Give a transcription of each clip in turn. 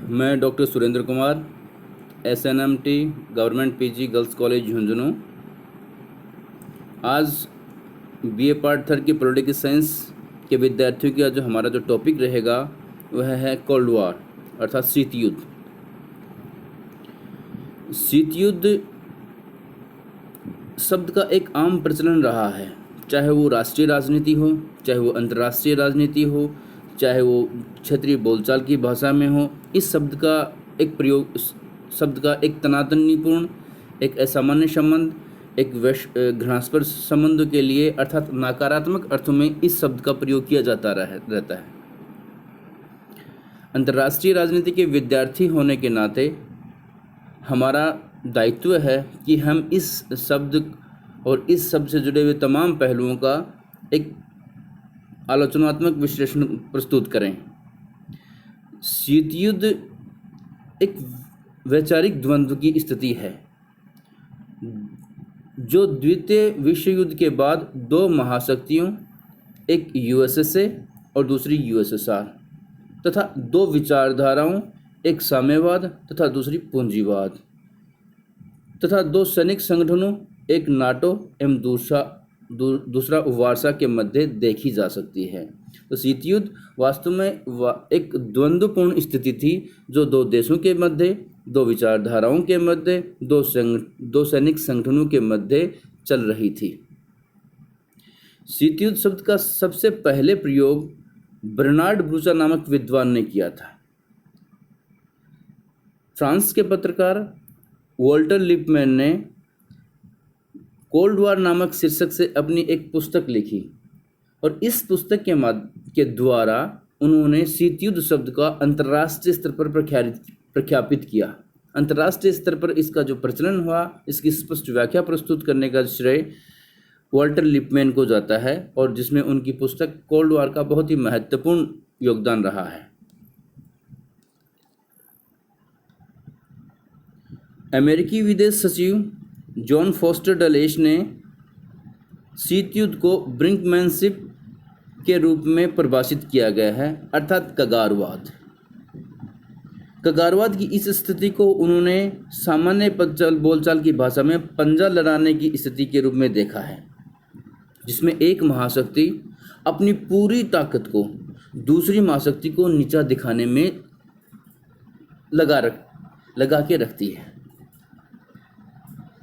मैं doctor Surendra Kumar, SNMT government PG girls college Jhunjhunu. आज BA part 3 की पॉलिटिकल साइंस के विद्यार्थियों का जो हमारा टॉपिक रहेगा वह है कोल्ड वॉर अर्थात शीत युद्ध। शीत युद्ध शब्द का एक आम प्रचलन रहा है, चाहे वो राष्ट्रीय राजनीति हो, चाहे वो अंतर्राष्ट्रीय राजनीति हो, चाहे वो क्षेत्रीय बोलचाल की भाषा में हो। इस शब्द का एक तनातनीपूर्ण, एक असामान्य संबंध, एक घृणास्पद संबंधों के लिए अर्थात नकारात्मक अर्थों में इस शब्द का प्रयोग किया जाता रहता है। अंतर्राष्ट्रीय राजनीति के विद्यार्थी होने के नाते हमारा दायित्व है कि हम इस शब्द और इस शब्द से जुड़े हुए तमाम पहलुओं का एक आलोचनात्मक विश्लेषण प्रस्तुत करें। शीत युद्ध एक वैचारिक द्वंद्व की स्थिति है जो द्वितीय विश्व युद्ध के बाद दो महाशक्तियों, एक USSA और दूसरी USSR, तथा दो विचारधाराओं, एक साम्यवाद तथा दूसरी पूंजीवाद, तथा दो सैनिक संगठनों, एक नाटो एवं दूसरा वार्सा के मध्य देखी जा सकती है। तो शीत युद्ध वास्तव में एक द्वंद्वपूर्ण स्थिति थी जो दो देशों के मध्य, दो विचारधाराओं के मध्य, दो सैनिक संगठनों के मध्य चल रही थी। शीत युद्ध शब्द का सबसे पहले प्रयोग बर्नार्ड ब्रूचा नामक विद्वान ने किया था। फ्रांस के पत्रकार वॉल्टर लिपमैन ने कोल्ड वॉर नामक शीर्षक से अपनी एक पुस्तक लिखी और इस पुस्तक के द्वारा उन्होंने शीत युद्ध शब्द का अंतर्राष्ट्रीय स्तर पर प्रख्यापित किया। अंतर्राष्ट्रीय स्तर पर इसका जो प्रचलन हुआ, इसकी स्पष्ट व्याख्या प्रस्तुत करने का श्रेय वॉल्टर लिपमैन को जाता है और जिसमें उनकी पुस्तक कोल्ड वॉर का बहुत ही महत्वपूर्ण योगदान रहा है। अमेरिकी विदेश सचिव जॉन फॉस्टर डलेस ने शीत युद्ध को ब्रिंकमैनशिप के रूप में परिभाषित किया गया है, अर्थात कगारवाद। कगारवाद की इस स्थिति को उन्होंने सामान्य बोलचाल की भाषा में पंजा लड़ाने की स्थिति के रूप में देखा है, जिसमें एक महाशक्ति अपनी पूरी ताकत को दूसरी महाशक्ति को नीचा दिखाने में लगा के रखती है।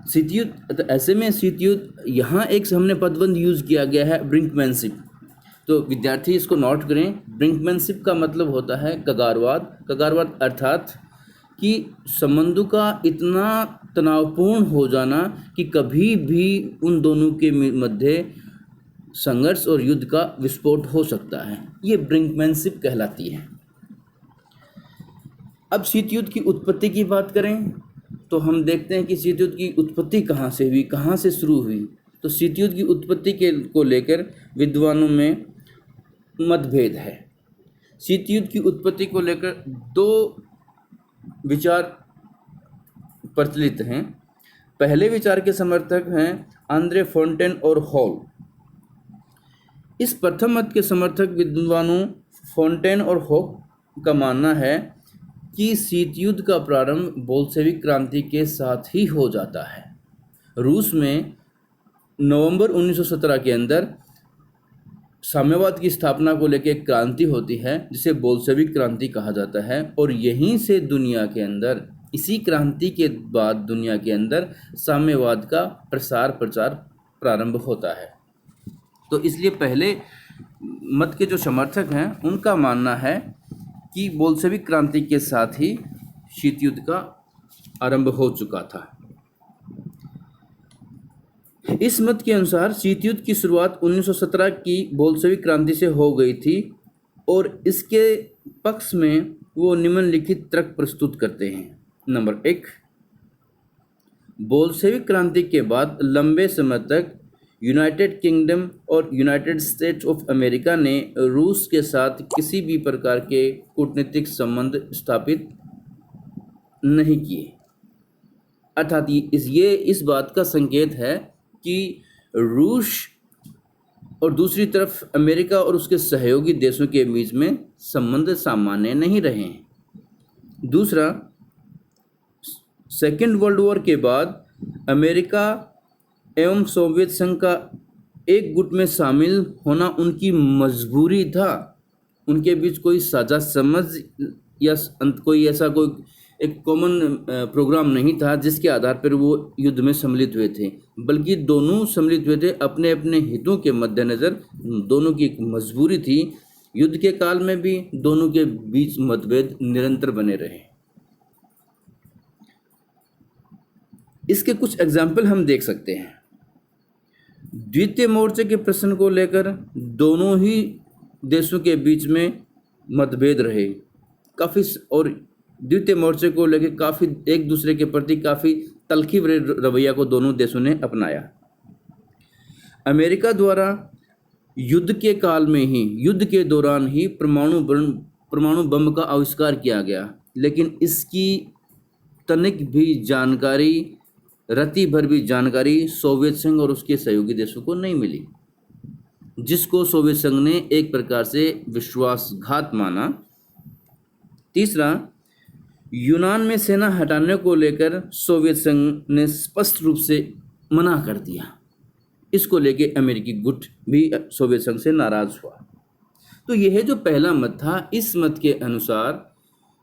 शीत युद्ध, ऐसे में शीत युद्ध यहाँ एक हमने पदबंध यूज़ किया गया है ब्रिंकमैनशिप। तो विद्यार्थी इसको नोट करें। ब्रिंकमैनशिप का मतलब होता है कगारवाद। कगारवाद अर्थात कि संबंधों का इतना तनावपूर्ण हो जाना कि कभी भी उन दोनों के मध्य संघर्ष और युद्ध का विस्फोट हो सकता है। ये ब्रिंकमैनशिप कहलाती है। अब शीत युद्ध की उत्पत्ति की बात करें तो हम देखते हैं कि शीत युद्ध की उत्पत्ति कहाँ से हुई, कहाँ से शुरू हुई। तो शीत युद्ध की उत्पत्ति को लेकर विद्वानों में मतभेद है। शीत युद्ध की उत्पत्ति को लेकर दो विचार प्रचलित हैं। पहले विचार के समर्थक हैं आंद्रे फोंटेन और हॉल। इस प्रथम मत के समर्थक विद्वानों फोंटेन और हॉल का मानना है कि शीत युद्ध का प्रारंभ बोल्शेविक क्रांति के साथ ही हो जाता है। रूस में नवंबर 1917 के अंदर साम्यवाद की स्थापना को लेकर एक क्रांति होती है जिसे बोल्शेविक क्रांति कहा जाता है और यहीं से दुनिया के अंदर, इसी क्रांति के बाद दुनिया के अंदर साम्यवाद का प्रचार प्रारंभ होता है। तो इसलिए पहले मत के जो समर्थक हैं उनका मानना है कि बोल्शेविक क्रांति के साथ ही शीत युद्ध का आरंभ हो चुका था। इस मत के अनुसार शीत युद्ध की शुरुआत 1917 की बोल्शेविक क्रांति से हो गई थी और इसके पक्ष में वो निम्नलिखित तर्क प्रस्तुत करते हैं। नंबर 1, बोल्शेविक क्रांति के बाद लंबे समय तक यूनाइटेड किंगडम और यूनाइटेड स्टेट्स ऑफ अमेरिका ने रूस के साथ किसी भी प्रकार के कूटनीतिक संबंध स्थापित नहीं किए। अर्थात ये इस बात का संकेत है कि रूस और दूसरी तरफ अमेरिका और उसके सहयोगी देशों के बीच में संबंध सामान्य नहीं रहे हैं। दूसरा, सेकेंड वर्ल्ड वॉर के बाद अमेरिका एवं सोवियत संघ का एक गुट में शामिल होना उनकी मजबूरी था। उनके बीच कोई साझा समझ या कोई ऐसा कोई एक कॉमन प्रोग्राम नहीं था जिसके आधार पर वो युद्ध में सम्मिलित हुए थे, बल्कि दोनों सम्मिलित हुए थे अपने अपने हितों के मद्देनज़र। दोनों की एक मजबूरी थी। युद्ध के काल में भी दोनों के बीच मतभेद निरंतर बने रहे। इसके कुछ एग्जाम्पल हम देख सकते हैं। द्वितीय मोर्चे के प्रश्न को लेकर दोनों ही देशों के बीच में मतभेद रहे काफ़ी, और द्वितीय मोर्चे को लेकर काफ़ी एक दूसरे के प्रति काफ़ी तल्खी भरे रवैया को दोनों देशों ने अपनाया। अमेरिका द्वारा युद्ध के काल में ही, युद्ध के दौरान ही परमाणु बम का आविष्कार किया गया, लेकिन इसकी तनिक भी जानकारी, रत्ती भर भी जानकारी सोवियत संघ और उसके सहयोगी देशों को नहीं मिली, जिसको सोवियत संघ ने एक प्रकार से विश्वासघात माना। तीसरा, यूनान में सेना हटाने को लेकर सोवियत संघ ने स्पष्ट रूप से मना कर दिया। इसको लेके अमेरिकी गुट भी सोवियत संघ से नाराज हुआ। तो यह जो पहला मत था, इस मत के अनुसार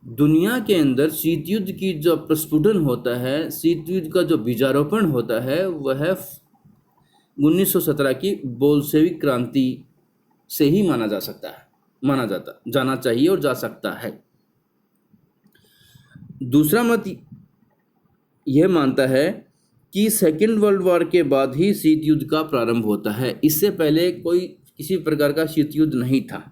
दुनिया के अंदर शीत युद्ध की जो प्रस्फुटन होता है, शीत युद्ध का जो बीजारोपण होता है, वह 1917 की बोल्शेविक क्रांति से ही माना जाना चाहिए और जा सकता है। दूसरा मत यह मानता है कि सेकेंड वर्ल्ड वॉर के बाद ही शीत युद्ध का प्रारंभ होता है। इससे पहले कोई किसी प्रकार का शीत युद्ध नहीं था।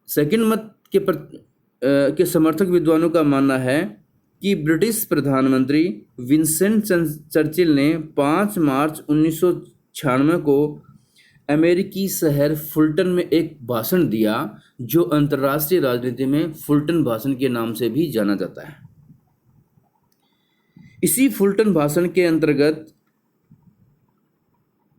सेकेंड मत के समर्थक विद्वानों का मानना है कि ब्रिटिश प्रधानमंत्री विंस्टन चर्चिल ने 5 मार्च 1996 को अमेरिकी शहर फुलटन में एक भाषण दिया, जो अंतर्राष्ट्रीय राजनीति में फुलटन भाषण के नाम से भी जाना जाता है। इसी फुलटन भाषण के अंतर्गत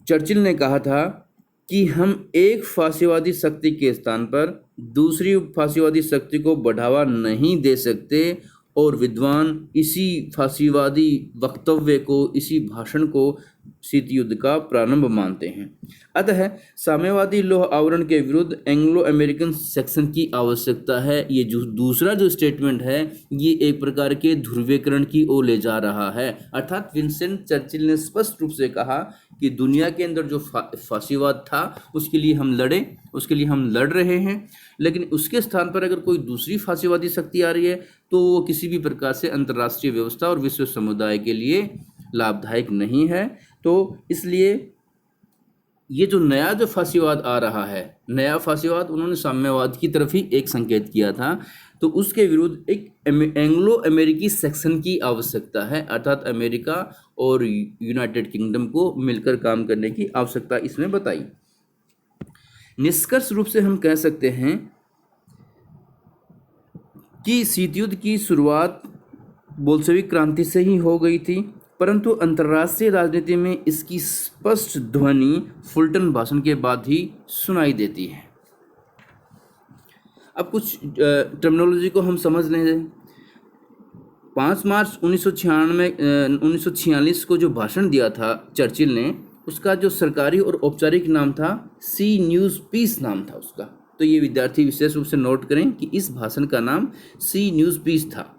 चर्चिल ने कहा था कि हम एक फासीवादी शक्ति के स्थान पर दूसरी फासीवादी शक्ति को बढ़ावा नहीं दे सकते, और विद्वान इसी फासीवादी वक्तव्य को, इसी भाषण को शीत युद्ध का प्रारंभ मानते हैं। अतः साम्यवादी लौह आवरण के विरुद्ध एंग्लो अमेरिकन सेक्शन की आवश्यकता है। ये जो दूसरा जो स्टेटमेंट है, ये एक प्रकार के ध्रुवीकरण की ओर ले जा रहा है। अर्थात विंस्टन चर्चिल ने स्पष्ट रूप से कहा कि दुनिया के अंदर जो फासीवाद था उसके लिए हम लड़े, उसके लिए हम लड़ रहे हैं, लेकिन उसके स्थान पर अगर कोई दूसरी फासीवादी शक्ति आ रही है तो वो किसी भी प्रकार से अंतर्राष्ट्रीय व्यवस्था और विश्व समुदाय के लिए लाभदायक नहीं है। तो इसलिए ये जो नया जो फासीवाद आ रहा है, नया फासीवाद, उन्होंने साम्यवाद की तरफ ही एक संकेत किया था, तो उसके विरुद्ध एक एंग्लो अमेरिकी सेक्शन की आवश्यकता है। अर्थात अमेरिका और यूनाइटेड किंगडम को मिलकर काम करने की आवश्यकता इसमें बताई। निष्कर्ष रूप से हम कह सकते हैं कि शीत युद्ध की शुरुआत बोल्शेविक क्रांति से ही हो गई थी, परंतु अंतर्राष्ट्रीय राजनीति में इसकी स्पष्ट ध्वनि फुलटन भाषण के बाद ही सुनाई देती है। अब कुछ टर्मिनोलॉजी को हम समझ लें। 5 मार्च 1946 को जो भाषण दिया था चर्चिल ने, उसका जो सरकारी और औपचारिक नाम था सी न्यूज़ पीस नाम था उसका। तो ये विद्यार्थी विशेष रूप से नोट करें कि इस भाषण का नाम सी न्यूज़ पीस था।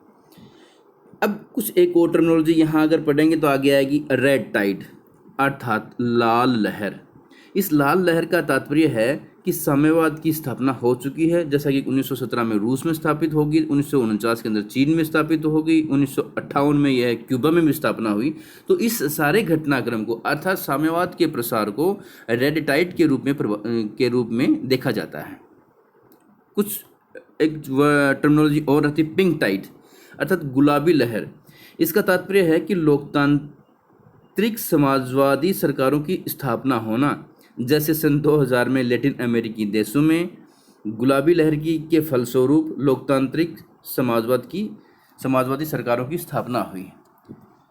अब कुछ एक और टर्मिनोलॉजी यहाँ अगर पढ़ेंगे तो आगे आएगी रेड टाइड, अर्थात लाल लहर। इस लाल लहर का तात्पर्य है कि साम्यवाद की स्थापना हो चुकी है, जैसा कि 1917 में रूस में स्थापित होगी, 1949 के अंदर चीन में स्थापित होगी, 1958 में यह क्यूबा में भी स्थापना हुई। तो इस सारे घटनाक्रम को, अर्थात साम्यवाद के प्रसार को रेड टाइड के रूप में देखा जाता है। कुछ एक टर्मिनोलॉजी और रहती पिंक टाइड, अर्थात गुलाबी लहर। इसका तात्पर्य है कि लोकतांत्रिक समाजवादी सरकारों की स्थापना होना, जैसे सन 2000 में लैटिन अमेरिकी देशों में गुलाबी लहर के फलस्वरूप लोकतांत्रिक समाजवादी सरकारों की स्थापना हुई।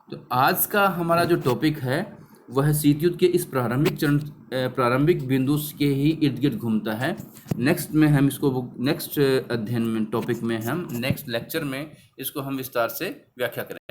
तो आज का हमारा जो टॉपिक है वह शीत युद्ध के इस प्रारंभिक चरण प्रारंभिक बिंदु के ही इर्द गिर्द घूमता है। नेक्स्ट में हम इसको नेक्स्ट अध्ययन में टॉपिक में हम नेक्स्ट लेक्चर में इसको हम विस्तार से व्याख्या करेंगे।